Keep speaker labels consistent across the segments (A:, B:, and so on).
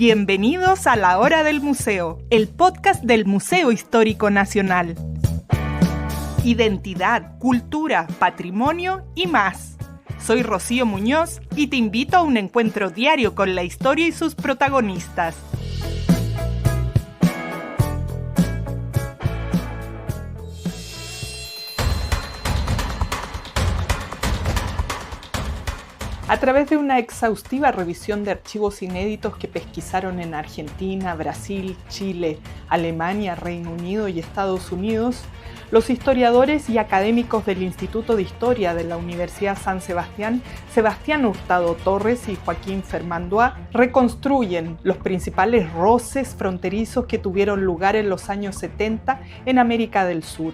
A: Bienvenidos a La Hora del Museo, el podcast del Museo Histórico Nacional. Identidad, cultura, patrimonio y más. Soy Rocío Muñoz y te invito a un encuentro diario con la historia y sus protagonistas. A través de una exhaustiva revisión de archivos inéditos que pesquisaron en Argentina, Brasil, Chile, Alemania, Reino Unido y Estados Unidos, los historiadores y académicos del Instituto de Historia de la Universidad San Sebastián, Sebastián Hurtado Torres y Joaquín Fermandois, reconstruyen los principales roces fronterizos que tuvieron lugar en los años 70 en América del Sur.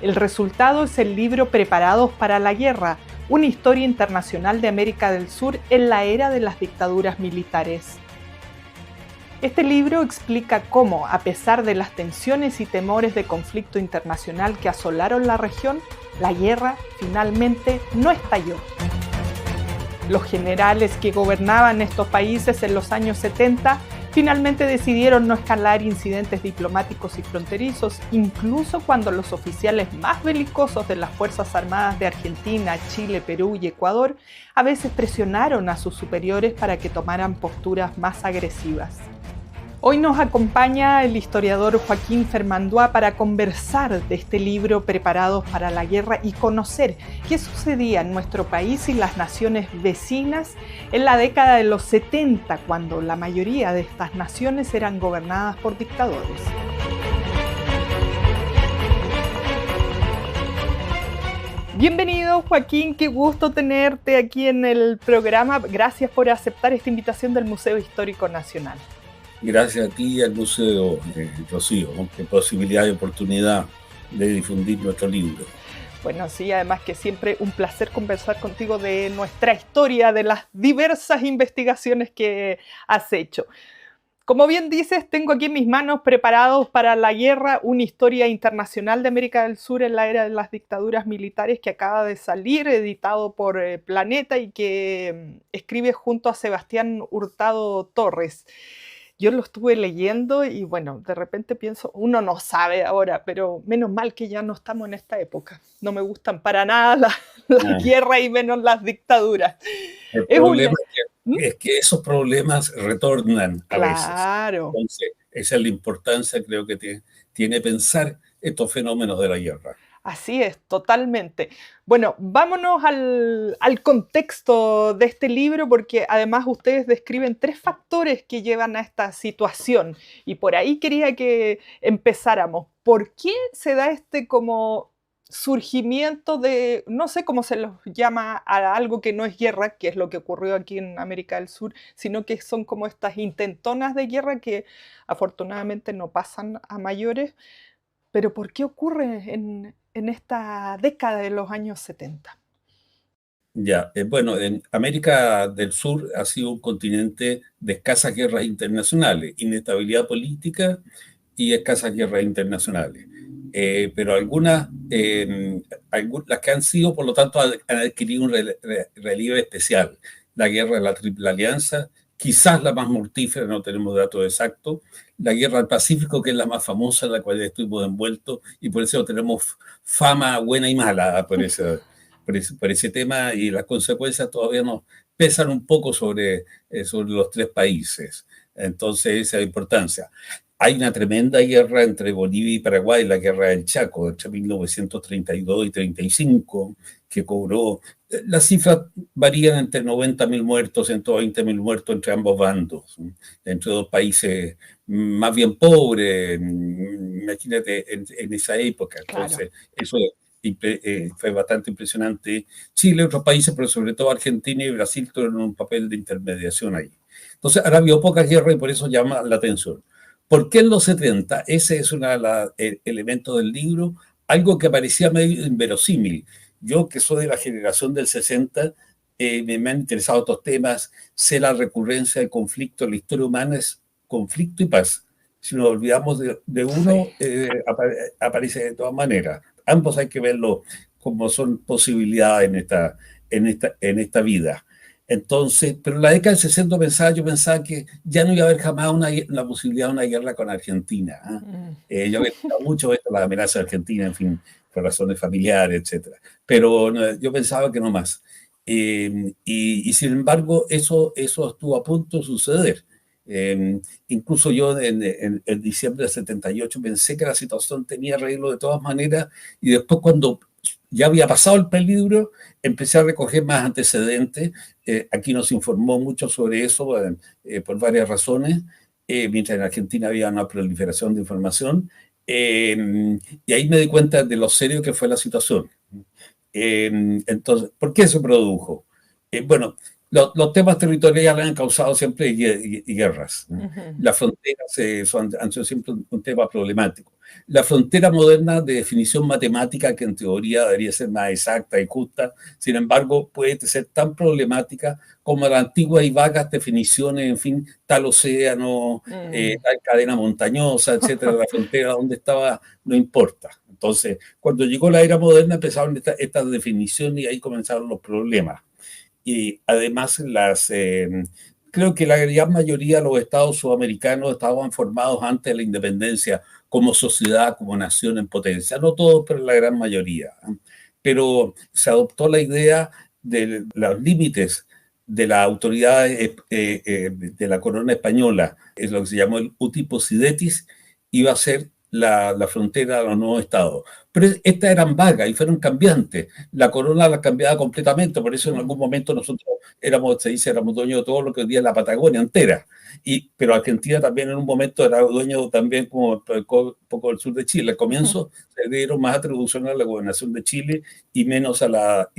A: El resultado es el libro Preparados para la Guerra, una historia internacional de América del Sur en la era de las dictaduras militares. Este libro explica cómo, a pesar de las tensiones y temores de conflicto internacional que asolaron la región, la guerra finalmente no estalló. Los generales que gobernaban estos países en los años 70 finalmente decidieron no escalar incidentes diplomáticos y fronterizos, incluso cuando los oficiales más belicosos de las Fuerzas Armadas de Argentina, Chile, Perú y Ecuador a veces presionaron a sus superiores para que tomaran posturas más agresivas. Hoy nos acompaña el historiador Joaquín Fermandois para conversar de este libro Preparados para la Guerra y conocer qué sucedía en nuestro país y las naciones vecinas en la década de los 70, cuando la mayoría de estas naciones eran gobernadas por dictadores. Bienvenido, Joaquín, qué gusto tenerte aquí en el programa. Gracias por aceptar esta invitación del Museo Histórico Nacional.
B: Gracias a ti y al Museo, Rocío, qué posibilidad y oportunidad de difundir nuestro libro.
A: Bueno, sí, además que siempre un placer conversar contigo de nuestra historia, de las diversas investigaciones que has hecho. Como bien dices, tengo aquí en mis manos Preparados para la Guerra, una historia internacional de América del Sur en la era de las dictaduras militares, que acaba de salir, editado por Planeta y que escribe junto a Sebastián Hurtado Torres. Yo lo estuve leyendo y bueno, de repente pienso, uno no sabe ahora, pero menos mal que ya no estamos en esta época. No me gustan para nada la guerra y menos las dictaduras.
B: El problema es que esos problemas retornan a veces.
A: Claro.
B: Entonces, esa es la importancia, creo que tiene pensar estos fenómenos de la guerra.
A: Así es, totalmente. Bueno, vámonos al contexto de este libro, porque además ustedes describen 3 factores que llevan a esta situación y por ahí quería que empezáramos. ¿Por qué se da este como surgimiento de, no sé cómo se los llama, a algo que no es guerra, que es lo que ocurrió aquí en América del Sur, sino que son como estas intentonas de guerra que afortunadamente no pasan a mayores? Pero ¿por qué ocurre en esta década de los años 70?
B: Ya, bueno, en América del Sur ha sido un continente de escasas guerras internacionales, inestabilidad política y escasas guerras internacionales. Pero algunas, las que han sido, por lo tanto, han adquirido un relieve especial. La guerra de la Triple Alianza, quizás la más mortífera, no tenemos datos exactos. La guerra del Pacífico, que es la más famosa, en la cual estuvimos envueltos, y por eso tenemos fama buena y mala por ese tema, y las consecuencias todavía nos pesan un poco sobre los 3 países. Entonces, esa es la importancia. Hay una tremenda guerra entre Bolivia y Paraguay, la guerra del Chaco, entre 1932 y 1935, que cobró, las cifras varían entre 90.000 muertos, 120.000 muertos entre ambos bandos, entre 2 países más bien pobres, imagínate, en esa época. Entonces, claro, eso fue bastante impresionante. Chile, otros países, pero sobre todo Argentina y Brasil tuvieron un papel de intermediación ahí. Entonces, ahora habido pocas guerras y por eso llama la atención. ¿Por qué en los 70? Ese es uno de los elementos del libro, algo que parecía medio inverosímil. Yo, que soy de la generación del 60, me han interesado estos temas, sé la recurrencia del conflicto, la historia humana es conflicto y paz. Si nos olvidamos de uno, aparece de todas maneras. Ambos hay que verlo como son posibilidades en esta vida. Entonces, pero en la década del 60 yo pensaba que ya no iba a haber jamás la posibilidad de una guerra con Argentina. ¿Ah? Yo había escuchado mucho esto, la amenaza de Argentina, en fin, por razones familiares, etcétera. Pero no, yo pensaba que no más. Y sin embargo, eso estuvo a punto de suceder. Incluso yo en diciembre del 78 pensé que la situación tenía arreglo de todas maneras, y después cuando ya había pasado el peligro, empecé a recoger más antecedentes. Aquí nos informó mucho sobre eso por varias razones, mientras en Argentina había una proliferación de información, y ahí me di cuenta de lo serio que fue la situación. Entonces, ¿por qué se produjo? Bueno, los temas territoriales han causado siempre guerras. Las fronteras han sido siempre un tema problemático. La frontera moderna de definición matemática, que en teoría debería ser más exacta y justa, sin embargo, puede ser tan problemática como las antiguas y vagas definiciones, en fin, tal océano, tal cadena montañosa, etcétera. La frontera donde estaba no importa. Entonces, cuando llegó la era moderna empezaron estas definiciones y ahí comenzaron los problemas. Y además creo que la gran mayoría de los estados sudamericanos estaban formados antes de la independencia como sociedad, como nación en potencia. No todos, pero la gran mayoría. Pero se adoptó la idea de los límites de la autoridad de la corona española, es lo que se llamó el uti possidetis, iba a ser la frontera de los nuevos estados. Pero estas eran vagas y fueron cambiantes. La corona las cambiaba completamente, por eso en algún momento nosotros éramos dueños de todo lo que hoy día es la Patagonia entera. Pero Argentina también en un momento era dueño también como un poco del sur de Chile. Al comienzo se dieron más atribuciones a la gobernación de Chile y menos a la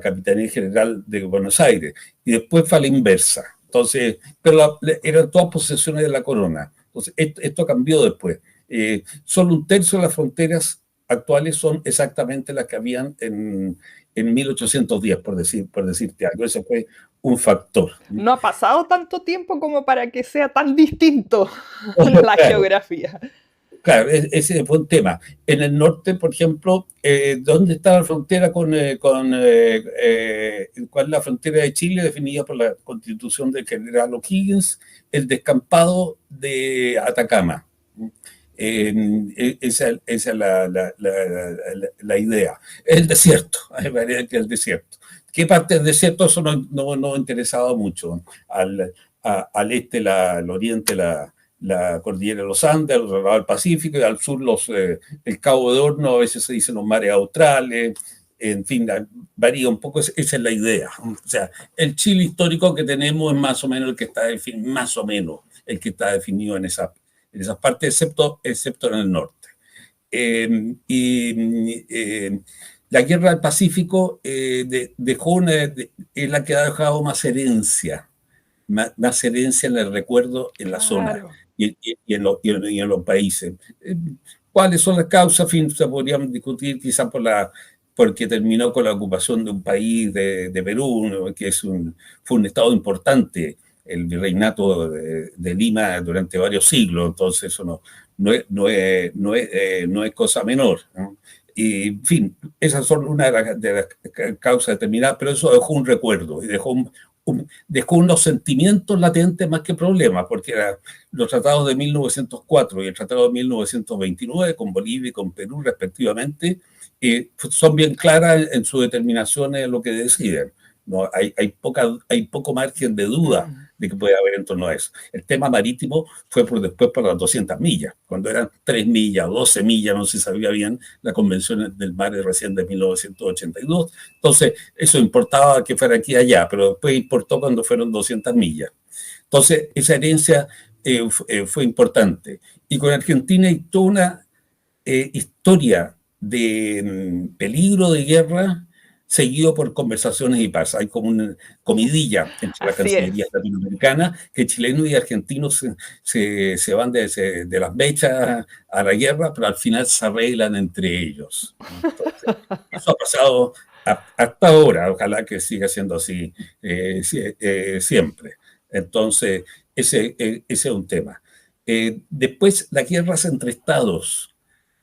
B: Capitanía General de Buenos Aires. Y después fue a la inversa. Entonces, pero eran todas posesiones de la corona. Entonces, esto cambió después. Solo un tercio de las fronteras actuales son exactamente las que habían en 1810, por decirte algo. Ese fue un factor.
A: No ha pasado tanto tiempo como para que sea tan distinto la geografía.
B: Claro, ese fue un tema. En el norte, por ejemplo, ¿dónde está la frontera cuál es la frontera de Chile definida por la Constitución del general O'Higgins? El descampado de Atacama. Esa es la idea. El desierto, hay variedad que el desierto. ¿Qué parte del desierto? Eso no interesaba mucho. Al este, al oriente, la cordillera de los Andes, al otro lado del Pacífico, y al sur el Cabo de Horno, a veces se dicen los mares australes, en fin, varía un poco, esa es la idea. O sea, el Chile histórico que tenemos es más o menos el que está definido, más o menos el que está definido en esas partes, excepto en el norte. La guerra del Pacífico dejó es la que ha dejado más herencia en el recuerdo en la zona y en los países. ¿Cuáles son las causas? En fin, se podrían discutir quizás porque terminó con la ocupación de un país de Perú, ¿no? Que fue un estado importante, el virreinato de Lima durante varios siglos, entonces eso no es cosa menor, ¿no? Y, en fin, esas son una de las causas determinadas, pero eso dejó un recuerdo y dejó unos sentimientos latentes más que problemas, porque los tratados de 1904 y el tratado de 1929 con Bolivia y con Perú respectivamente son bien claras en su determinación en lo que deciden. No, hay poco margen de duda de que puede haber en torno a eso. El tema marítimo fue después por las 200 millas, cuando eran 3 millas o 12 millas, no se sabía bien, la Convención del Mar recién de 1982. Entonces, eso importaba que fuera aquí y allá, pero después importó cuando fueron 200 millas. Entonces, esa herencia fue importante. Y con Argentina hay toda una historia de peligro de guerra seguido por conversaciones y paz. Hay como una comidilla entre la Cancillería latinoamericana, que chilenos y argentinos se van de las mechas a la guerra, pero al final se arreglan entre ellos. Entonces, eso ha pasado hasta ahora, ojalá que siga siendo así siempre. Entonces, ese es un tema. Después, las guerras entre estados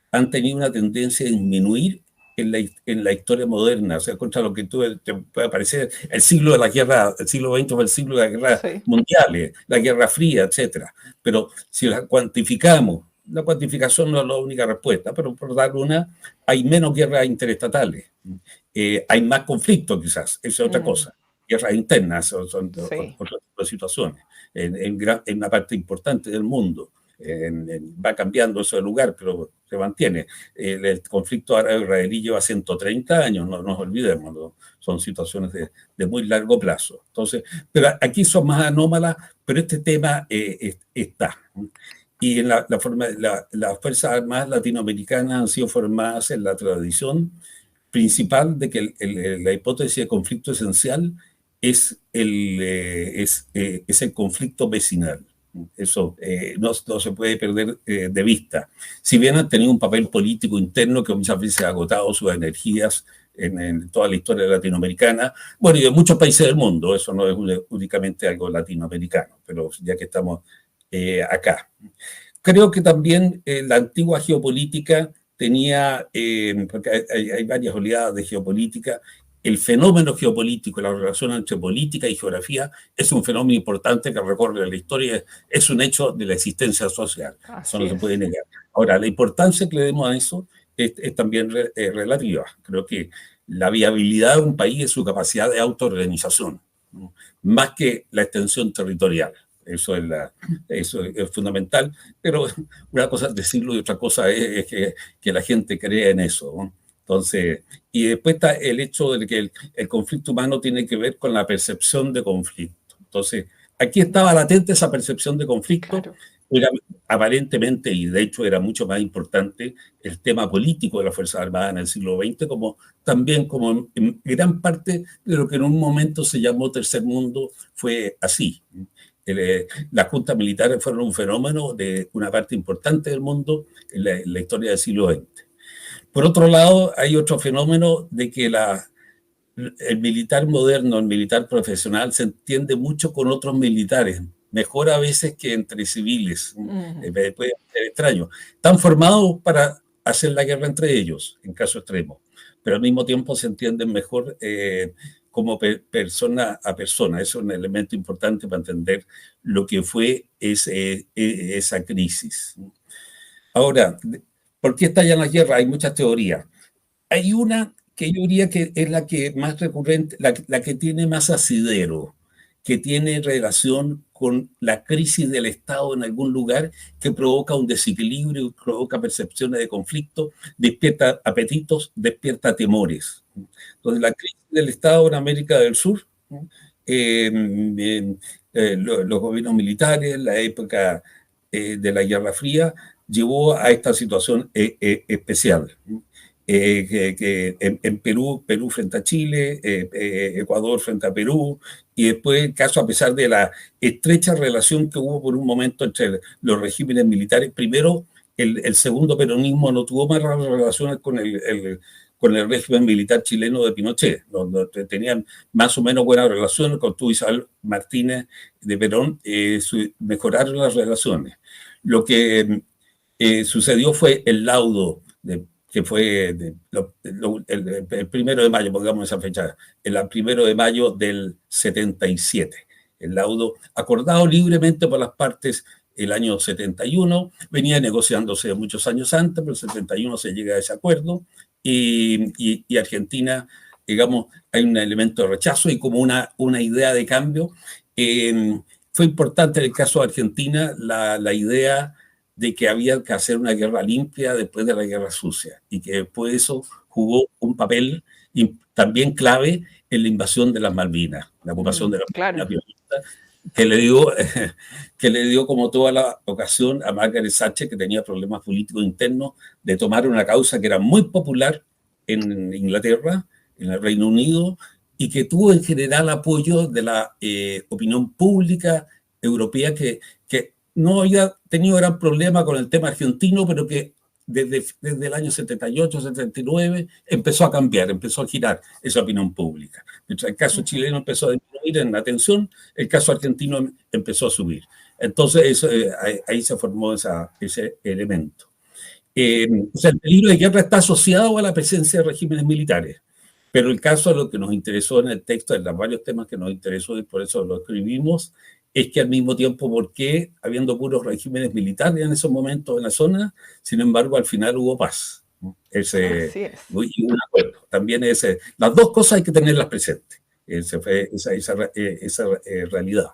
B: han tenido una tendencia a disminuir en la historia moderna, o sea, contra lo que te puede parecer el siglo de la guerra, el siglo XX fue el siglo de la guerra
A: Sí.
B: mundial, la Guerra Fría, etcétera. Pero si la cuantificamos, la cuantificación no es la única respuesta, pero por dar una, hay menos guerras interestatales, hay más conflictos quizás, esa es otra cosa. Guerras internas son
A: Sí.
B: otro tipo de situaciones, en una parte importante del mundo. Va cambiando eso de lugar, pero se mantiene. El conflicto árabe-israelí lleva 130 años, no nos olvidemos, ¿no? Son situaciones de muy largo plazo. Entonces, pero aquí son más anómalas, pero este tema está. Y en las Fuerzas Armadas latinoamericanas han sido formadas en la tradición principal de que la hipótesis de conflicto esencial es el conflicto vecinal. Eso no se puede perder de vista. Si bien han tenido un papel político interno que muchas veces ha agotado sus energías en toda la historia latinoamericana, bueno, y de muchos países del mundo, eso no es únicamente algo latinoamericano, pero ya que estamos acá. Creo que también la antigua geopolítica tenía, porque hay varias oleadas de geopolítica, el fenómeno geopolítico, la relación entre política y geografía, es un fenómeno importante que recorre la historia, es un hecho de la existencia social, eso no se puede negar. Ahora, la importancia que le demos a eso es también relativa. Creo que la viabilidad de un país es su capacidad de autorganización, ¿no? Más que la extensión territorial. Eso es fundamental, pero una cosa es decirlo y otra cosa es que la gente crea en eso, ¿no? Entonces, y después está el hecho de que el conflicto humano tiene que ver con la percepción de conflicto. Entonces, aquí estaba latente esa percepción de conflicto,
A: Claro.
B: era aparentemente, y de hecho era mucho más importante, el tema político de las Fuerzas Armadas en el siglo XX, como también como en gran parte de lo que en un momento se llamó Tercer Mundo fue así. Las juntas militares fueron un fenómeno de una parte importante del mundo en la historia del siglo XX. Por otro lado, hay otro fenómeno de que el militar moderno, el militar profesional, se entiende mucho con otros militares, mejor a veces que entre civiles. Puede ser extraño. Están formados para hacer la guerra entre ellos, en caso extremo, pero al mismo tiempo se entienden mejor como persona a persona. Eso es un elemento importante para entender lo que fue esa crisis. Ahora, ¿por qué estallan las guerras? Hay muchas teorías. Hay una que yo diría que es la que más recurrente, la que tiene más asidero, que tiene relación con la crisis del Estado en algún lugar, que provoca un desequilibrio, provoca percepciones de conflicto, despierta apetitos, despierta temores. Entonces, la crisis del Estado en América del Sur, los gobiernos militares, la época de la Guerra Fría, llevó a esta situación especial. Que en Perú frente a Chile, Ecuador frente a Perú, y después el caso, a pesar de la estrecha relación que hubo por un momento entre los regímenes militares, primero el segundo peronismo no tuvo más relaciones con el régimen militar chileno de Pinochet, donde tenían más o menos buenas relaciones con Isabel Martínez de Perón, mejoraron las relaciones. Lo que sucedió fue el laudo que fue el 1 de mayo, pongamos esa fecha, el 1 de mayo del 77. El laudo acordado libremente por las partes el año 71, venía negociándose muchos años antes, pero el 71 se llega a ese acuerdo y Argentina, digamos, hay un elemento de rechazo y como una idea de cambio. Fue importante en el caso de Argentina la idea de que había que hacer una guerra limpia después de la guerra sucia y que después eso jugó un papel también clave en la invasión de las Malvinas, la ocupación de las Malvinas violentas, que le dio como toda la ocasión a Margaret Thatcher, que tenía problemas políticos internos, de tomar una causa que era muy popular en Inglaterra, en el Reino Unido, y que tuvo en general apoyo de la opinión pública europea que no había tenido gran problema con el tema argentino, pero que desde el año 78, 79 empezó a cambiar, empezó a girar esa opinión pública. Mientras el caso chileno empezó a disminuir en atención, el caso argentino empezó a subir. Entonces ahí se formó ese elemento. O sea, el peligro de guerra está asociado a la presencia de regímenes militares. Pero el caso de lo que nos interesó en el texto, en los varios temas que nos interesó y por eso lo escribimos, es que al mismo tiempo, ¿por qué, habiendo puros regímenes militares en esos momentos en la zona, sin embargo, al final hubo paz?
A: Así es.
B: Y un acuerdo. También las dos cosas hay que tenerlas presentes, esa realidad.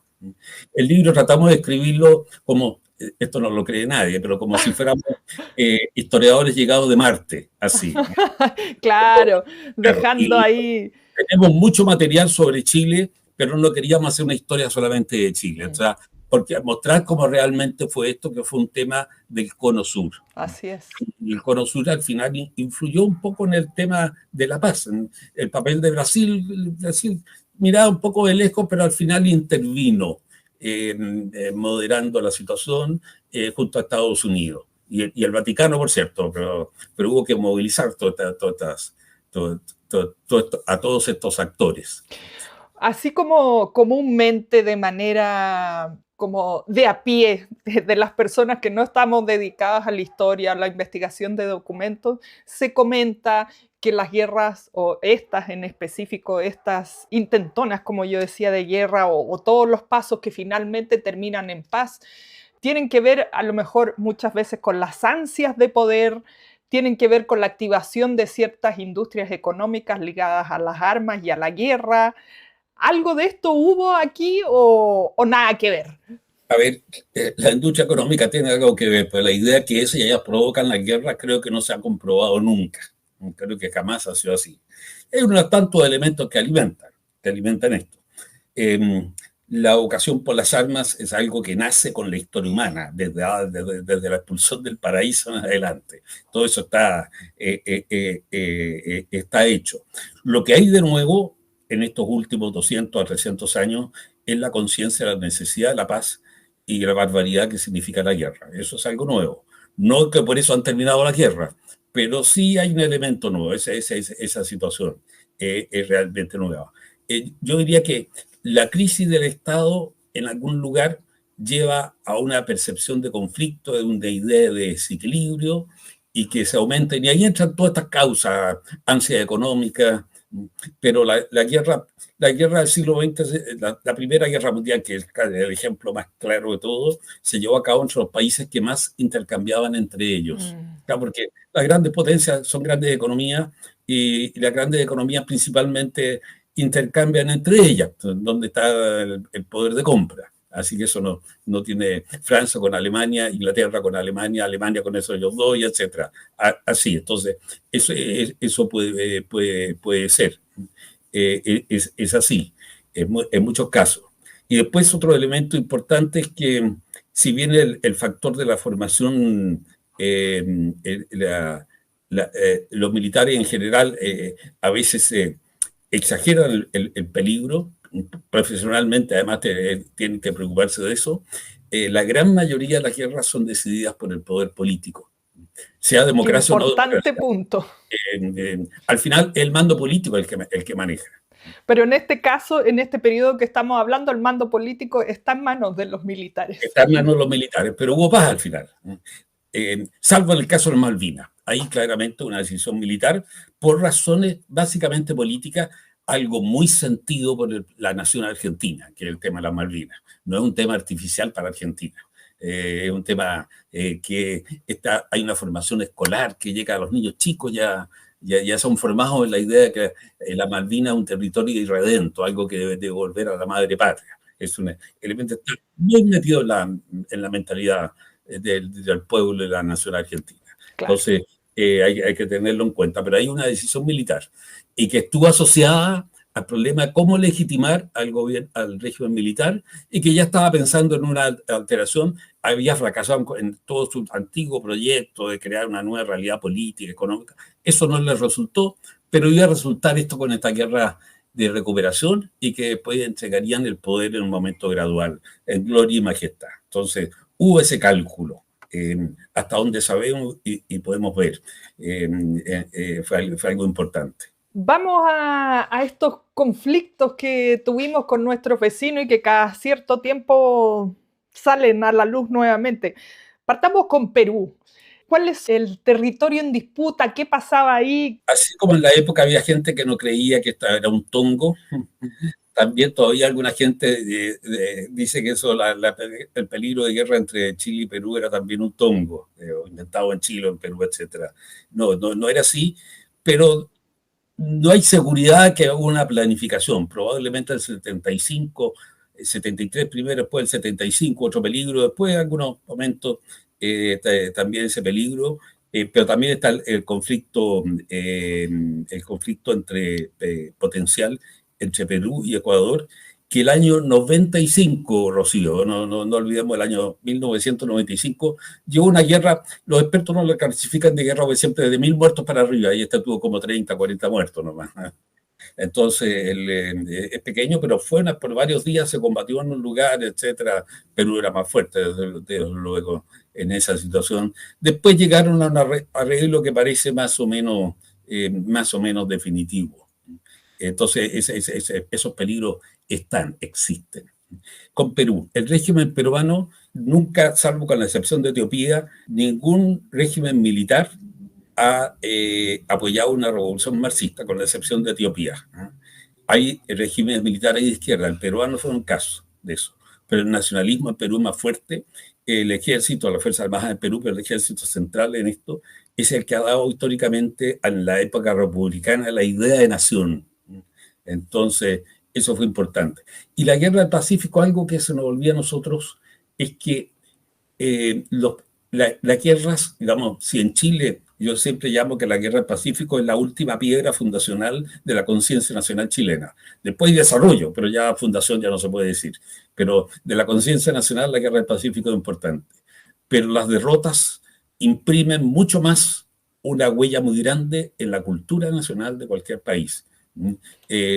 B: El libro tratamos de escribirlo como, esto no lo cree nadie, pero como si fuéramos historiadores llegados de Marte, así.
A: Claro,
B: Claro,
A: dejando
B: y
A: ahí.
B: tenemos mucho material sobre Chile, pero no queríamos hacer una historia solamente de Chile, o sea, porque mostrar cómo realmente fue esto, que fue un tema del Cono Sur.
A: Así es.
B: Y el Cono Sur al final influyó un poco en el tema de la paz, en el papel de Brasil. Brasil miraba un poco de lejos, pero al final intervino moderando la situación junto a Estados Unidos. Y el Vaticano, por cierto, pero hubo que movilizar a todos estos actores.
A: Así como comúnmente de manera como de a pie, de las personas que no estamos dedicadas a la historia, a la investigación de documentos, se comenta que las guerras, o estas en específico, estas intentonas, como yo decía, de guerra, o todos los pasos que finalmente terminan en paz, tienen que ver a lo mejor muchas veces con las ansias de poder, tienen que ver con la activación de ciertas industrias económicas ligadas a las armas y a la guerra. ¿Algo de esto hubo aquí o nada que ver?
B: A ver, la industria económica tiene algo que ver, pero la idea que eso y ellas provocan la guerra creo que no se ha comprobado nunca. Creo que jamás ha sido así. Hay unos tantos elementos que alimentan esto. Eh, la vocación por las armas es algo que nace con la historia humana, desde la expulsión del paraíso en adelante. Todo eso está hecho. Lo que hay de nuevo en estos últimos 200 a 300 años es la conciencia de la necesidad de la paz y la barbaridad que significa la guerra. Eso es algo nuevo. No que por eso han terminado la guerra, pero sí hay un elemento nuevo. Esa situación es realmente nueva. Yo diría que la crisis del Estado en algún lugar lleva a una percepción de conflicto, de una idea de desequilibrio y que se aumenta. Y ahí entran todas estas causas, ansia económica, pero la guerra del siglo XX, la Primera Guerra Mundial, que es el ejemplo más claro de todo, se llevó a cabo entre los países que más intercambiaban entre ellos. Claro, porque las grandes potencias son grandes economías y las grandes economías principalmente intercambian entre ellas, donde está el poder de compra. Así que eso no tiene Francia con Alemania, Inglaterra con Alemania, Alemania con esos ellos dos, y etcétera. Así, entonces, eso puede ser. Es así, en muchos casos. Y después otro elemento importante es que si bien el factor de la formación, los militares en general a veces exageran el peligro, profesionalmente además tienen que preocuparse de eso, la gran mayoría de las guerras son decididas por el poder político, sea
A: Qué
B: democracia o no
A: importante
B: democracia.
A: punto.
B: Al final el mando político es el que maneja.
A: Pero en este caso, en este periodo que estamos hablando, el mando político está en manos de los militares.
B: Está en manos de los militares, pero hubo paz al final. Salvo en el caso de Malvinas. Ahí claramente una decisión militar por razones básicamente políticas, algo muy sentido por la nación argentina, que es el tema de las Malvinas. No es un tema artificial para Argentina. Es un tema que hay una formación escolar que llega a los niños chicos, ya son formados en la idea de que la Malvinas es un territorio irredento, algo que debe devolver a la madre patria. Es un elemento que está muy metido en la mentalidad del pueblo y la nación argentina.
A: Claro.
B: Entonces, hay que tenerlo en cuenta, pero hay una decisión militar y que estuvo asociada al problema de cómo legitimar al gobierno, al régimen militar, y que ya estaba pensando en una alteración, había fracasado en todo su antiguo proyecto de crear una nueva realidad política, económica. Eso no le resultó, pero iba a resultar esto con esta guerra de recuperación y que después entregarían el poder en un momento gradual, en gloria y majestad. Entonces, hubo ese cálculo. Hasta donde sabemos y podemos ver. Fue algo importante.
A: Vamos a estos conflictos que tuvimos con nuestros vecinos y que cada cierto tiempo salen a la luz nuevamente. Partamos con Perú. ¿Cuál es el territorio en disputa? ¿Qué pasaba ahí?
B: Así como en la época había gente que no creía que esta era un tongo, también todavía alguna gente dice que eso, el peligro de guerra entre Chile y Perú era también un tongo, inventado en Chile, en Perú, etcétera. No era así, pero no hay seguridad que hubo una planificación. Probablemente el 75, el 73 primero, después el 75 otro peligro, después en algunos momentos también ese peligro, pero también está el conflicto entre potencial entre Perú y Ecuador, que el año 95, Rocío, no olvidemos el año 1995, llevó una guerra, los expertos no la clasifican de guerra, porque siempre de 1000 muertos para arriba, y esta tuvo como 30, 40 muertos nomás. Entonces, es pequeño, pero fue por varios días, se combatió en un lugar, etcétera. Perú era más fuerte, desde luego, en esa situación. Después llegaron a un arreglo que parece más o menos definitivo. Entonces, esos peligros existen. Con Perú, el régimen peruano nunca, salvo con la excepción de Etiopía, ningún régimen militar ha apoyado una revolución marxista, con la excepción de Etiopía. Hay regímenes militares de izquierda, el peruano fue un caso de eso, pero el nacionalismo en Perú es más fuerte. El ejército, las Fuerzas Armadas de Perú, pero el ejército central en esto, es el que ha dado históricamente en la época republicana la idea de nación. Entonces, eso fue importante. Y la guerra del Pacífico, algo que se nos olvida a nosotros, es que las guerras, digamos, si en Chile yo siempre llamo que la guerra del Pacífico es la última piedra fundacional de la conciencia nacional chilena. Después hay desarrollo, pero ya fundación ya no se puede decir. Pero de la conciencia nacional la guerra del Pacífico es importante. Pero las derrotas imprimen mucho más una huella muy grande en la cultura nacional de cualquier país.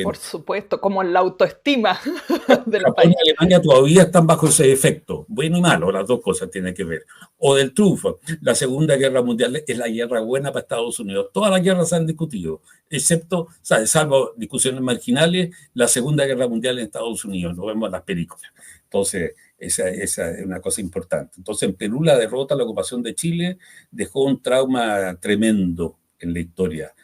A: Por supuesto, como en la autoestima del
B: Japón
A: país.
B: y Alemania todavía están bajo ese efecto, bueno y malo, las dos cosas tienen que ver. O del triunfo, la Segunda Guerra Mundial es la guerra buena para Estados Unidos. Todas las guerras se han discutido, excepto, salvo discusiones marginales, la Segunda Guerra Mundial en Estados Unidos, lo vemos en las películas. Entonces, esa es una cosa importante. Entonces, en Perú la derrota, la ocupación de Chile, dejó un trauma tremendo en la historia.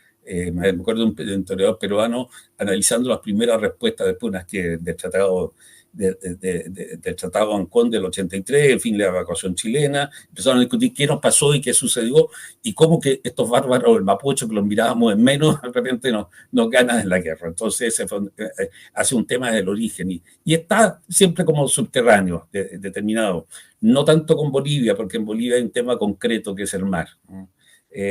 B: Me acuerdo de un historiador peruano analizando las primeras respuestas después del tratado del Tratado de Ancón del 83, en fin, la evacuación chilena, empezaron a discutir qué nos pasó y qué sucedió, y cómo que estos bárbaros, el mapuche, que los mirábamos en menos, de repente nos ganan en la guerra. Entonces, ese fue, hace un tema del origen, y está siempre como subterráneo, determinado. No tanto con Bolivia, porque en Bolivia hay un tema concreto que es el mar. Sí.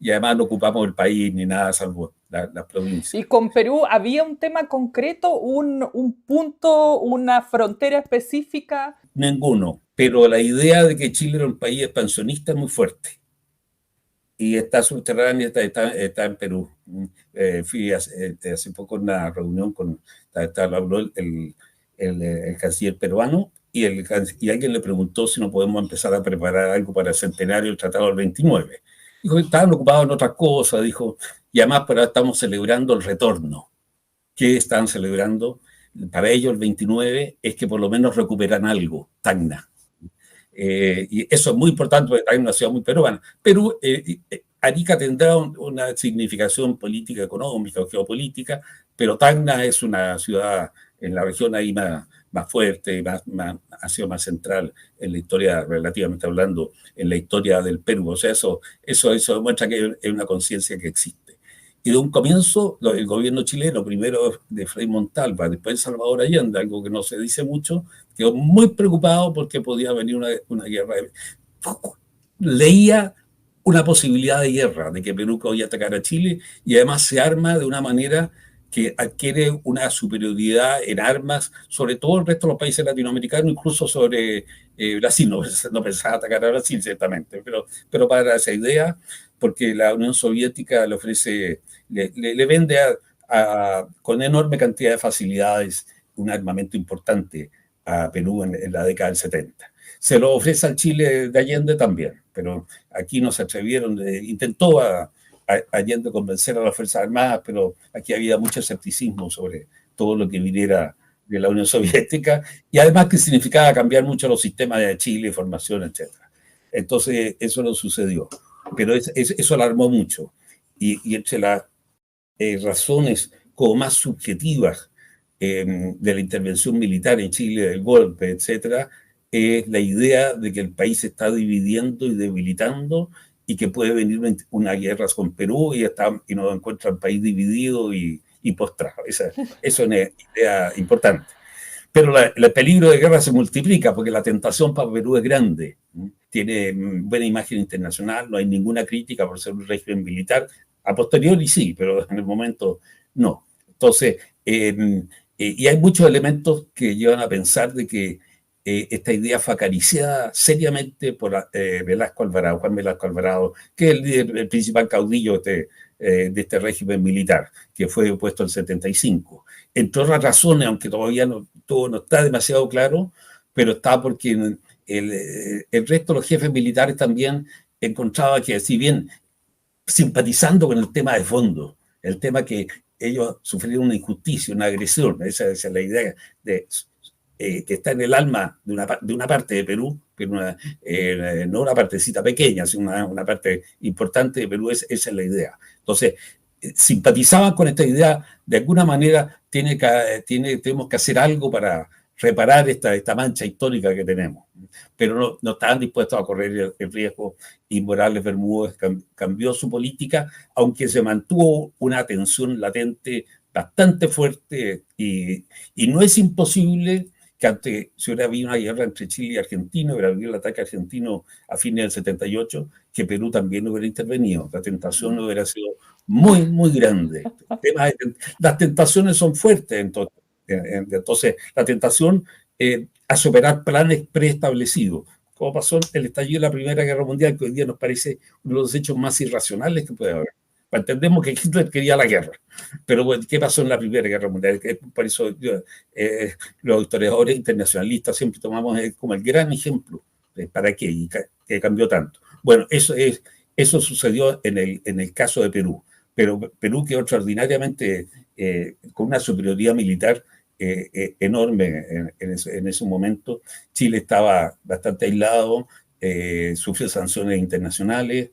B: Y además no ocupamos el país ni nada, salvo las provincias.
A: ¿Y con Perú había un tema concreto, un punto, una frontera específica?
B: Ninguno, pero la idea de que Chile era un país expansionista es muy fuerte. Y está subterránea, está en Perú. Fui hace poco en una reunión habló el canciller peruano, y alguien le preguntó si no podemos empezar a preparar algo para el centenario del Tratado del 29. Dijo que estaban ocupados en otras cosas, dijo, y además pero estamos celebrando el retorno. ¿Qué están celebrando? Para ellos el 29 es que por lo menos recuperan algo, Tacna. Y eso es muy importante porque Tacna es una ciudad muy peruana. Perú, Arica tendrá una significación política, económica o geopolítica, pero Tacna es una ciudad en la región ahí más fuerte, ha sido más central en la historia, relativamente hablando, en la historia del Perú. O sea, eso demuestra que es una conciencia que existe. Y de un comienzo, el gobierno chileno, primero de Frei Montalva, después de Salvador Allende, algo que no se dice mucho, quedó muy preocupado porque podía venir una guerra. Leía una posibilidad de guerra, de que Perú podía atacar a Chile, y además se arma de una manera que adquiere una superioridad en armas sobre todo el resto de los países latinoamericanos, incluso sobre Brasil. No pensaba atacar a Brasil, ciertamente, pero para esa idea, porque la Unión Soviética le ofrece, le vende con enorme cantidad de facilidades un armamento importante a Perú en la década del 70. Se lo ofrece al Chile de Allende también, pero aquí no se atrevieron, intentó Allende convencer a las Fuerzas Armadas, pero aquí había mucho escepticismo sobre todo lo que viniera de la Unión Soviética, y además que significaba cambiar mucho los sistemas de Chile, formación, etc. Entonces, eso no sucedió. Pero eso alarmó mucho. Y entre las razones como más subjetivas de la intervención militar en Chile, del golpe, etcétera, es la idea de que el país se está dividiendo y debilitando y que puede venir una guerra con Perú y nos encuentra el país dividido y postrado. Esa es una idea importante. Pero el peligro de guerra se multiplica porque la tentación para Perú es grande. Tiene buena imagen internacional, no hay ninguna crítica por ser un régimen militar. A posteriori sí, pero en el momento no. Entonces, y hay muchos elementos que llevan a pensar de que esta idea fue acariciada seriamente por Velasco Alvarado, Juan Velasco Alvarado, que es el principal caudillo de este régimen militar, que fue puesto en el 75. Entre otras razones, aunque todavía todo no está demasiado claro, pero está porque el resto de los jefes militares también encontraba que, si bien simpatizando con el tema de fondo, el tema que ellos sufrieron una injusticia, una agresión, esa es la idea de que está en el alma de una parte de Perú, pero no una partecita pequeña, sino una parte importante de Perú, esa es la idea. Entonces, simpatizaban con esta idea, de alguna manera tenemos que hacer algo para reparar esta mancha histórica que tenemos, pero no estaban dispuestos a correr el riesgo, y Morales Bermúdez cambió su política, aunque se mantuvo una tensión latente bastante fuerte, y no es imposible que antes, si hubiera habido una guerra entre Chile y Argentina, hubiera habido el ataque argentino a fines del 78, que Perú también hubiera intervenido. La tentación hubiera sido muy, muy grande. Las tentaciones son fuertes, entonces la tentación a superar planes preestablecidos, como pasó en el estallido de la Primera Guerra Mundial, que hoy día nos parece uno de los hechos más irracionales que puede haber. Entendemos que Hitler quería la guerra, pero bueno, ¿qué pasó en la Primera Guerra Mundial? Por eso los historiadores internacionalistas siempre tomamos como el gran ejemplo de para qué y que cambió tanto. Bueno, eso sucedió en el caso de Perú, pero Perú quedó extraordinariamente con una superioridad militar enorme en ese momento. Chile estaba bastante aislado, sufrió sanciones internacionales,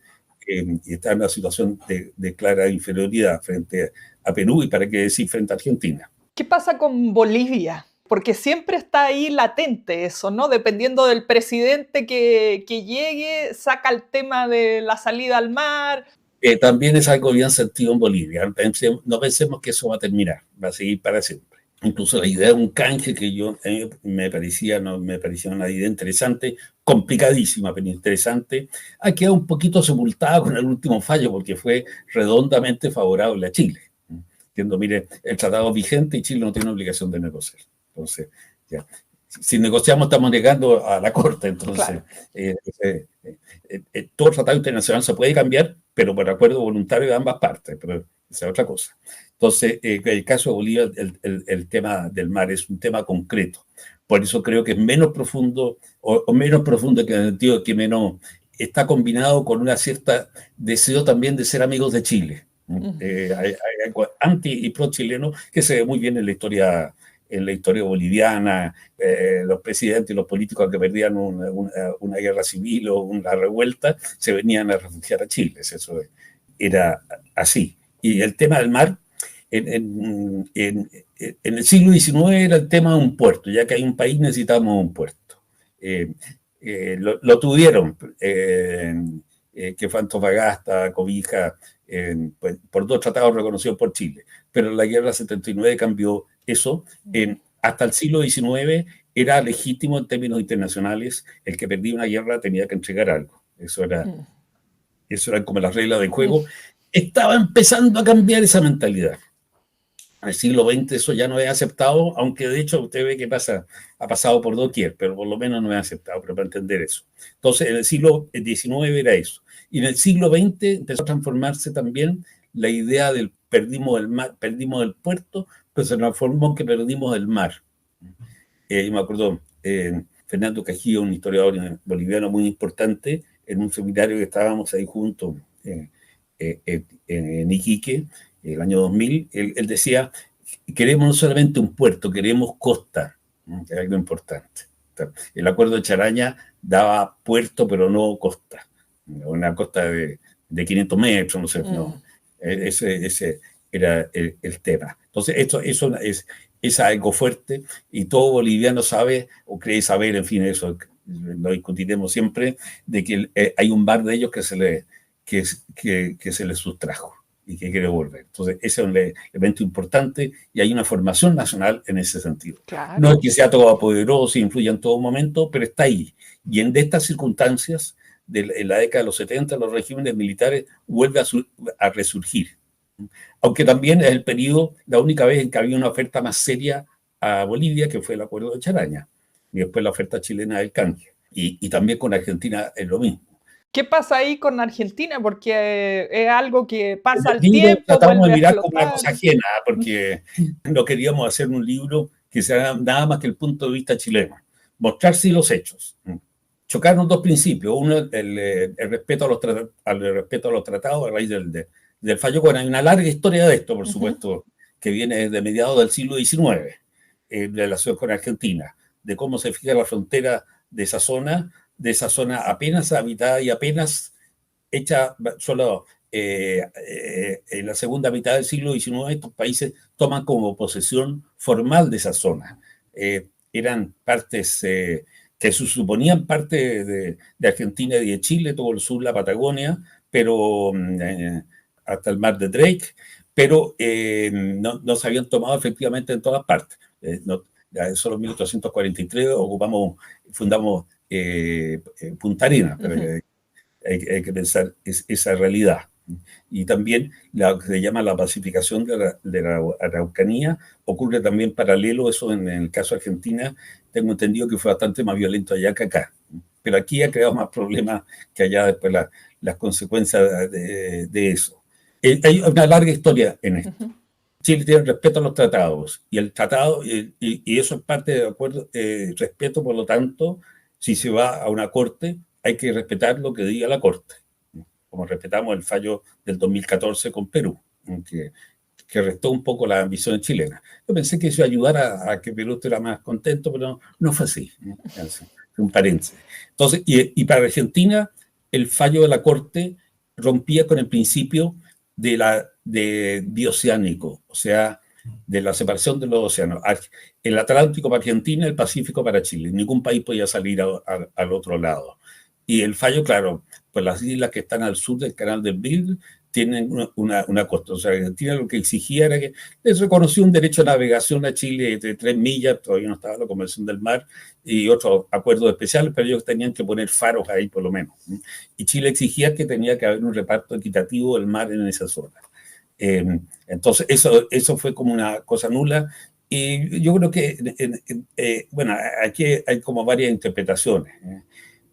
B: y está en una situación de clara inferioridad frente a Perú, y para qué decir frente a Argentina.
A: ¿Qué pasa con Bolivia? Porque siempre está ahí latente eso, ¿no? Dependiendo del presidente que llegue, saca el tema de la salida al mar.
B: También es algo bien sentido en Bolivia. No pensemos que eso va a terminar, va a seguir para siempre. Incluso la idea de un canje que me parecía una idea interesante, complicadísima, pero interesante, ha quedado un poquito sepultada con el último fallo, porque fue redondamente favorable a Chile. Entiendo, mire, el tratado vigente y Chile no tiene obligación de negociar. Entonces, ya. Si negociamos, estamos negando a la Corte. Entonces, claro. Todo tratado internacional se puede cambiar, pero por acuerdo voluntario de ambas partes, pero esa es otra cosa. Entonces, el caso de Bolivia, el tema del mar es un tema concreto. Por eso creo que es menos profundo, o menos profundo, que en el sentido que menos está combinado con una cierta deseo también de ser amigos de Chile. Hay algo anti y pro chileno que se ve muy bien en la historia boliviana. Los presidentes y los políticos que perdían una guerra civil o una revuelta se venían a refugiar a Chile. Eso era así. Y el tema del mar, en el siglo XIX era el tema de un puerto. Ya que hay un país, necesitamos un puerto. Lo tuvieron, que fue Antofagasta, Cobija, por 2 tratados reconocidos por Chile. Pero la guerra 79 cambió eso. Hasta el siglo XIX era legítimo en términos internacionales, el que perdía una guerra tenía que entregar algo. Eso era como las reglas del juego. Estaba empezando a cambiar esa mentalidad. En el siglo XX eso ya no es aceptado, aunque de hecho usted ve que ha pasado por doquier, pero por lo menos no es aceptado, pero para entender eso. Entonces, en el siglo XIX era eso. Y en el siglo XX empezó a transformarse también la idea del perdimos el mar, perdimos el puerto, pero se transformó en que perdimos el mar. Yo me acuerdo, Fernando Cajío, un historiador boliviano muy importante, en un seminario que estábamos ahí juntos en Iquique, el año 2000, él decía, queremos no solamente un puerto, queremos costa, que es algo importante. costa. El acuerdo de Charaña daba puerto, pero no costa. Una costa de 500 metros, no sé, no. Ese era el tema. Entonces, eso es algo fuerte y todo boliviano sabe o cree saber, en fin, eso lo discutiremos siempre, de que hay un bar de ellos que se les sustrajo y que quiere volver. Entonces, ese es un elemento importante y hay una formación nacional en ese sentido.
A: Claro.
B: No es que sea todopoderoso y influya en todo momento, pero está ahí. Y en estas circunstancias, en la década de los 70, los regímenes militares vuelven a resurgir. Aunque también es el periodo, la única vez en que había una oferta más seria a Bolivia, que fue el acuerdo de Charaña, y después la oferta chilena del canje. Y también con Argentina es lo mismo.
A: ¿Qué pasa ahí con Argentina? Porque es algo que pasa al
B: libro
A: tiempo,
B: tratamos de
A: vuelve a
B: mirar como una
A: flotar.
B: cosa ajena, porque no queríamos hacer un libro que sea nada más que el punto de vista chileno. Mostrar sí los hechos. Chocaron dos principios. Uno, el respeto a los tratados a raíz del fallo. Bueno, hay una larga historia de esto, por supuesto, que viene desde mediados del siglo XIX, en relación con Argentina, de cómo se fija la frontera de esa zona apenas habitada y apenas hecha solo en la segunda mitad del siglo XIX. Estos países toman como posesión formal de esa zona. Eran partes que se suponían parte de Argentina y de Chile, todo el sur, la Patagonia, pero hasta el mar de Drake, pero no se habían tomado efectivamente en todas partes. Solo en 1843 fundamos Punta Arenas, pero hay que pensar esa realidad. Y también lo que se llama la pacificación de la Araucanía ocurre también paralelo. Eso en el caso de Argentina, tengo entendido que fue bastante más violento allá que acá. Pero aquí ha creado más problemas que allá después las consecuencias de eso. Hay una larga historia en esto. Chile tiene respeto a los tratados y el tratado, y eso es parte del acuerdo, respeto. Por lo tanto, si se va a una corte, hay que respetar lo que diga la corte, como respetamos el fallo del 2014 con Perú, que restó un poco las ambiciones chilenas. Yo pensé que eso iba a ayudar a que Perú estuviera más contento, pero no fue así. Un paréntesis. Entonces, y para Argentina, el fallo de la corte rompía con el principio de bioceánico, o sea, de la separación de los océanos. El Atlántico para Argentina, el Pacífico para Chile. Ningún país podía salir al otro lado. Y el fallo, claro, pues las islas que están al sur del canal del Beagle tienen una costa. O sea, Argentina lo que exigía era que les reconoció un derecho a navegación a Chile de 3 millas, todavía no estaba la Convención del Mar, y otros acuerdos especiales, pero ellos tenían que poner faros ahí por lo menos. Y Chile exigía que tenía que haber un reparto equitativo del mar en esa zona. Entonces, eso fue como una cosa nula. Y yo creo que, bueno, aquí hay como varias interpretaciones,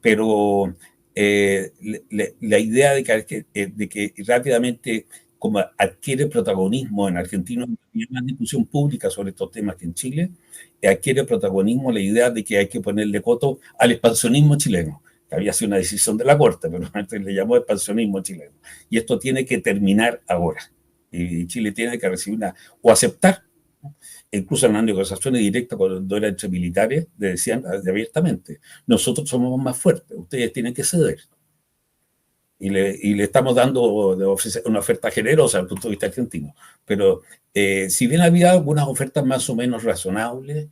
B: pero la idea de que rápidamente, como adquiere protagonismo en Argentina, hay una discusión pública sobre estos temas que en Chile, adquiere protagonismo la idea de que hay que ponerle coto al expansionismo chileno, que había sido una decisión de la Corte, pero antes le llamó expansionismo chileno. Y esto tiene que terminar ahora. Y Chile tiene que recibir o aceptar, incluso en las negociaciones directas cuando era entre militares, le decían abiertamente: nosotros somos más fuertes, ustedes tienen que ceder. Y le estamos dando una oferta generosa desde el punto de vista argentino. Pero si bien había algunas ofertas más o menos razonables,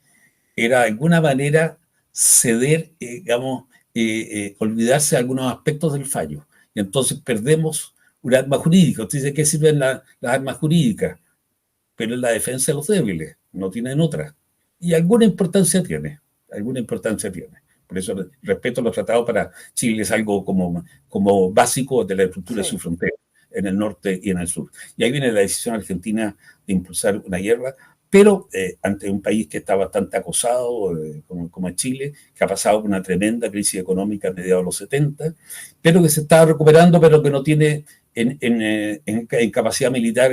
B: era de alguna manera ceder, digamos, olvidarse de algunos aspectos del fallo. Y entonces perdemos un arma jurídica. Usted dice: ¿qué sirven las armas jurídicas? Pero es la defensa de los débiles, no tienen otra. Y alguna importancia tiene. Por eso respeto a los tratados para Chile es algo como básico de la estructura de su frontera, en el norte y en el sur. Y ahí viene la decisión argentina de impulsar una guerra, pero ante un país que está bastante acosado, como Chile, que ha pasado por una tremenda crisis económica a mediados de los 70, pero que se está recuperando, pero que no tiene en capacidad militar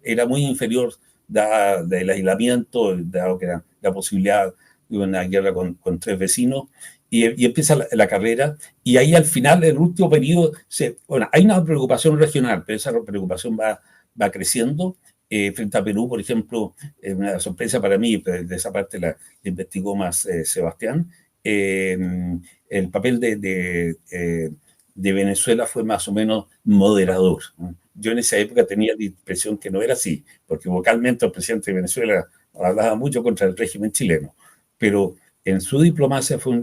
B: era muy inferior del aislamiento, dado que era la posibilidad de una guerra con 3 vecinos, y empieza la carrera, y ahí al final, en el último periodo, hay una preocupación regional, pero esa preocupación va creciendo. Frente a Perú, por ejemplo, una sorpresa para mí, de esa parte la investigó más Sebastián, el papel de Venezuela fue más o menos moderador. Yo en esa época tenía la impresión que no era así, porque vocalmente el presidente de Venezuela hablaba mucho contra el régimen chileno, pero en su diplomacia fue,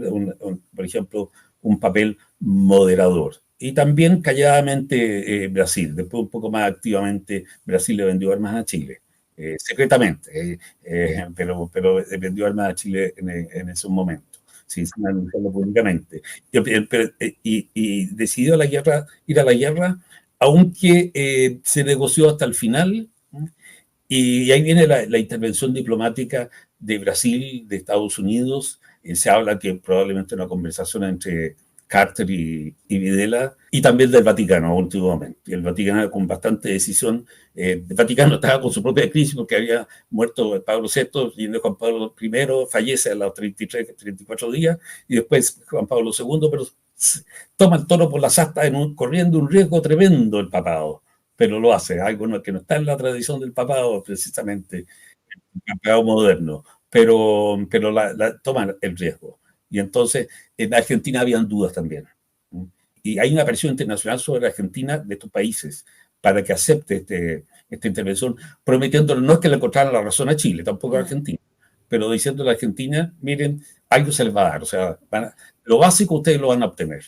B: por ejemplo, un papel moderador. Y también calladamente Brasil, después un poco más activamente Brasil le vendió armas a Chile, secretamente, pero vendió armas a Chile en ese momento, sin anunciarlo públicamente. Y decidió ir a la guerra, aunque se negoció hasta el final. Y ahí viene la intervención diplomática de Brasil, de Estados Unidos. Se habla que probablemente una conversación entre Carter y Videla, y también del Vaticano últimamente. Y el Vaticano con bastante decisión. El Vaticano estaba con su propia crisis porque había muerto Pablo VI y Juan Pablo I fallece a los 33, 34 días, y después Juan Pablo II, pero toma el toro por las astas corriendo un riesgo tremendo el papado, pero lo hace, algo que no está en la tradición del papado, precisamente, el papado moderno, pero toman el riesgo. Y entonces en Argentina habían dudas también. Y hay una presión internacional sobre Argentina de estos países para que acepte esta intervención, prometiéndole no es que le encontraran la razón a Chile, tampoco a Argentina, pero diciéndole a Argentina, miren, algo se les va a dar, o sea, lo básico ustedes lo van a obtener.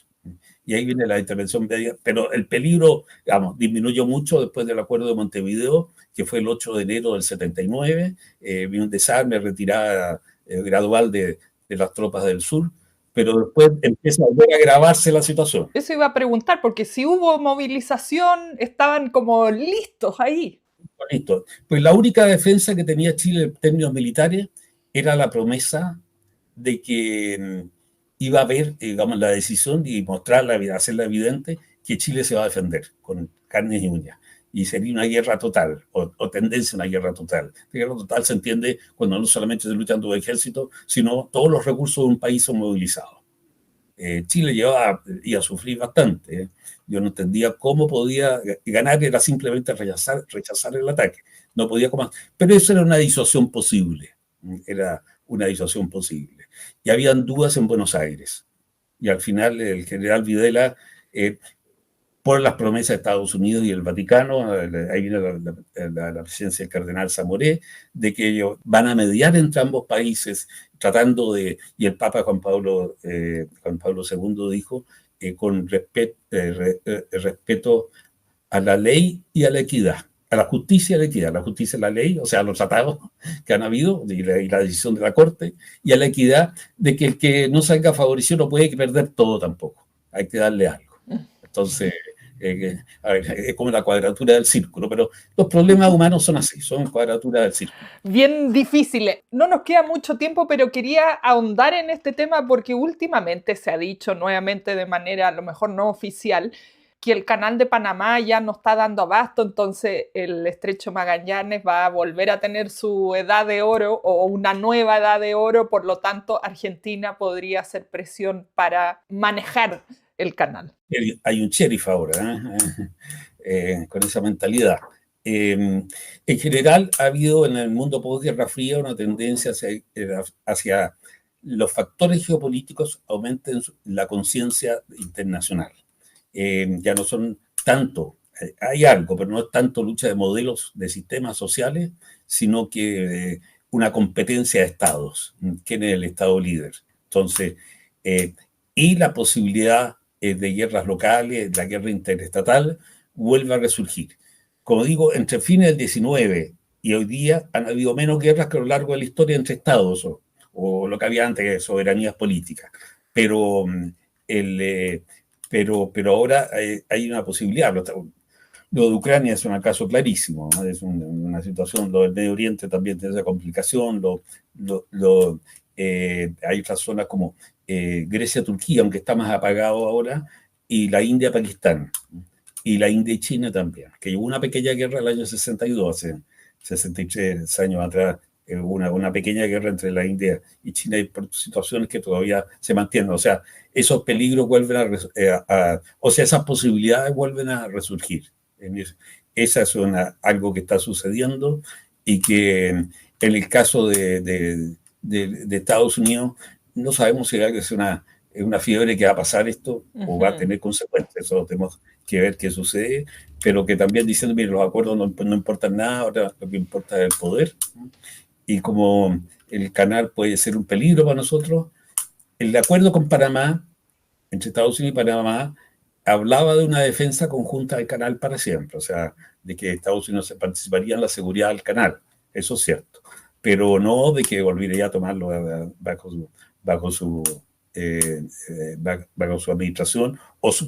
B: Y ahí viene la intervención media, pero el peligro, digamos, disminuyó mucho después del acuerdo de Montevideo, que fue el 8 de enero del 79, vino un desarme, retirada gradual de las tropas del sur, pero después empieza a volver a agravarse la situación.
A: Eso iba a preguntar, porque si hubo movilización, estaban como listos ahí.
B: Listo. Pues la única defensa que tenía Chile en términos militares era la promesa de que iba a haber, digamos, la decisión y mostrarla, hacerla evidente, que Chile se va a defender con carnes y uñas. Y sería una guerra total, o tendencia a una guerra total. La guerra total se entiende cuando no solamente se luchan dos ejércitos, sino todos los recursos de un país son movilizados. Chile iba a sufrir bastante. Yo no entendía cómo podía ganar, era simplemente rechazar el ataque. No podía comer. Pero eso era una disuasión posible. Era una disuasión posible. Y habían dudas en Buenos Aires. Y al final el general Videla, por las promesas de Estados Unidos y el Vaticano, ahí viene la presencia del cardenal Zamoré, de que ellos van a mediar entre ambos países, tratando de, y el Papa Juan Pablo II dijo, con respeto a la ley y a la equidad, a la justicia y a la equidad. La justicia es la ley, o sea, los tratados que han habido y la decisión de la Corte, y a la equidad de que el que no salga favorecido no puede perder todo tampoco, hay que darle algo. Entonces, a ver, es como la cuadratura del círculo, pero los problemas humanos son así, son cuadraturas del círculo.
A: Bien difíciles. No nos queda mucho tiempo, pero quería ahondar en este tema porque últimamente se ha dicho nuevamente de manera a lo mejor no oficial que el canal de Panamá ya no está dando abasto, entonces el estrecho Magallanes va a volver a tener su edad de oro o una nueva edad de oro, por lo tanto Argentina podría hacer presión para manejar el canal.
B: Hay un sheriff ahora, con esa mentalidad. En general ha habido en el mundo posguerra fría una tendencia hacia los factores geopolíticos aumenten la conciencia internacional. Ya no son tanto, hay algo, pero no es tanto lucha de modelos de sistemas sociales, sino que una competencia de estados. ¿Quién es el estado líder? Entonces, y la posibilidad de guerras locales, la guerra interestatal, vuelve a resurgir. Como digo, entre fines del 19 y hoy día han habido menos guerras que a lo largo de la historia entre estados, o lo que había antes, soberanías políticas. Pero ahora hay una posibilidad. Lo de Ucrania es un caso clarísimo, ¿no? Es una situación, lo del Medio Oriente también tiene esa complicación, hay otras zonas como Grecia-Turquía, aunque está más apagado ahora, y la India-Pakistán, y la India y China también, que hubo una pequeña guerra el año 62, hace 63 años atrás, una pequeña guerra entre la India y China, y por situaciones que todavía se mantienen. O sea, esos peligros vuelven o sea, esas posibilidades vuelven a resurgir. Esa es algo que está sucediendo, y que en el caso de Estados Unidos no sabemos si es una fiebre que va a pasar esto o va a tener consecuencias. Eso tenemos que ver qué sucede, pero que también diciendo, mire, los acuerdos no importan nada, ahora lo que importa es el poder. Y como el canal puede ser un peligro para nosotros, el acuerdo con Panamá, entre Estados Unidos y Panamá, hablaba de una defensa conjunta del canal para siempre, o sea, de que Estados Unidos participaría en la seguridad del canal, eso es cierto, pero no de que volvería a tomarlo bajo su administración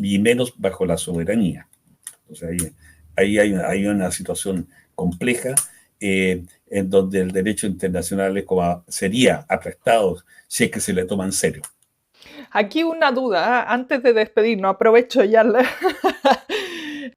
B: y menos bajo la soberanía. Entonces ahí hay una situación compleja en donde el derecho internacional sería aprestado si es que se le toma en serio.
A: Aquí una duda, antes de despedirnos, aprovecho ya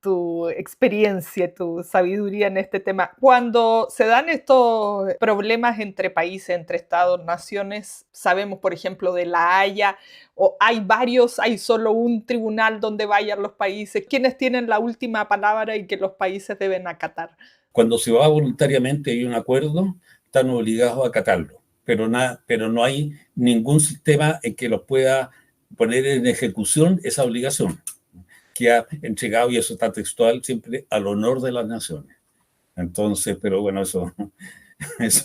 A: tu experiencia, tu sabiduría en este tema. Cuando se dan estos problemas entre países, entre estados, naciones, sabemos, por ejemplo, de La Haya, o hay solo un tribunal donde vayan los países. ¿Quiénes tienen la última palabra y que los países deben acatar?
B: Cuando se va voluntariamente y hay un acuerdo, están obligados a acatarlo, pero no hay ningún sistema en que los pueda poner en ejecución esa obligación, que ha entregado, y eso está textual, siempre al honor de las naciones. Entonces, pero bueno, eso es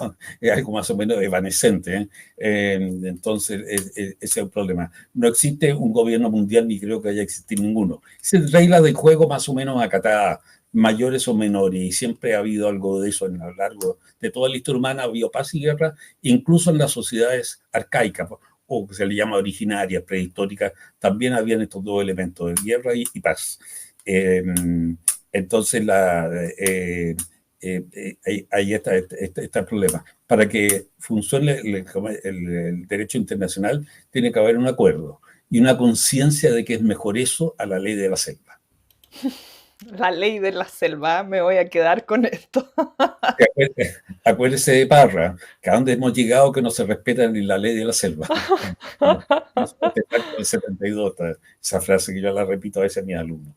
B: algo más o menos evanescente. Entonces, ese es el problema. No existe un gobierno mundial, ni creo que haya existido ninguno. Es reglas del juego más o menos acatadas, mayores o menores, y siempre ha habido algo de eso a lo largo de toda la historia humana. Ha habido paz y guerra, incluso en las sociedades arcaicas, o que se le llama originarias, prehistóricas, también habían estos dos elementos, de guerra y paz. Entonces, ahí está el problema. Para que funcione el derecho internacional, tiene que haber un acuerdo y una conciencia de que es mejor eso a la ley de la selva.
A: La ley de la selva, me voy a quedar con esto.
B: Acuérdese de Parra, que a donde hemos llegado que no se respeta ni la ley de la selva. El 72, esa frase que yo la repito a veces a mis alumnos.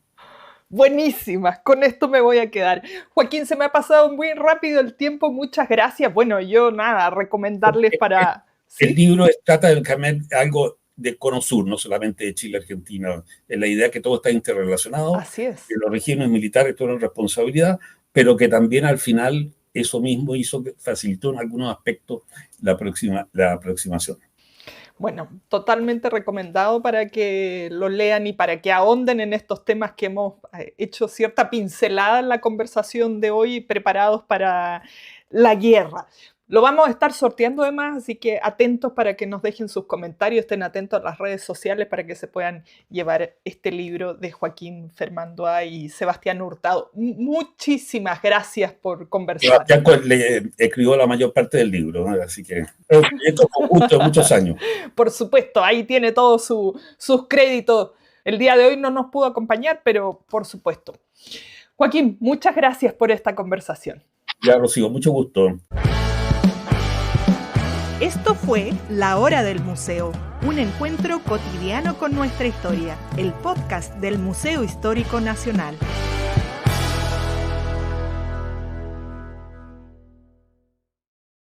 A: Buenísima, con esto me voy a quedar. Joaquín, se me ha pasado muy rápido el tiempo, muchas gracias. Bueno, yo recomendarles para...
B: El libro trata de cambiar algo del Cono Sur, no solamente de Chile, Argentina. Es la idea que todo está interrelacionado.
A: Así es.
B: Que los regímenes militares tuvieron responsabilidad, pero que también al final eso mismo facilitó en algunos aspectos la aproximación.
A: Bueno, totalmente recomendado para que lo lean y para que ahonden en estos temas que hemos hecho cierta pincelada en la conversación de hoy, preparados para la guerra. Lo vamos a estar sorteando además, así que atentos para que nos dejen sus comentarios, estén atentos a las redes sociales para que se puedan llevar este libro de Joaquín Fermandoa y Sebastián Hurtado. Muchísimas gracias por conversar.
B: Sebastián le escribió la mayor parte del libro, ¿no? Así que esto con gusto de muchos años.
A: Por supuesto, ahí tiene todos sus créditos. El día de hoy no nos pudo acompañar, pero por supuesto. Joaquín, muchas gracias por esta conversación.
B: Ya, Rocío, mucho gusto.
C: Esto fue La Hora del Museo, un encuentro cotidiano con nuestra historia, el podcast del Museo Histórico Nacional.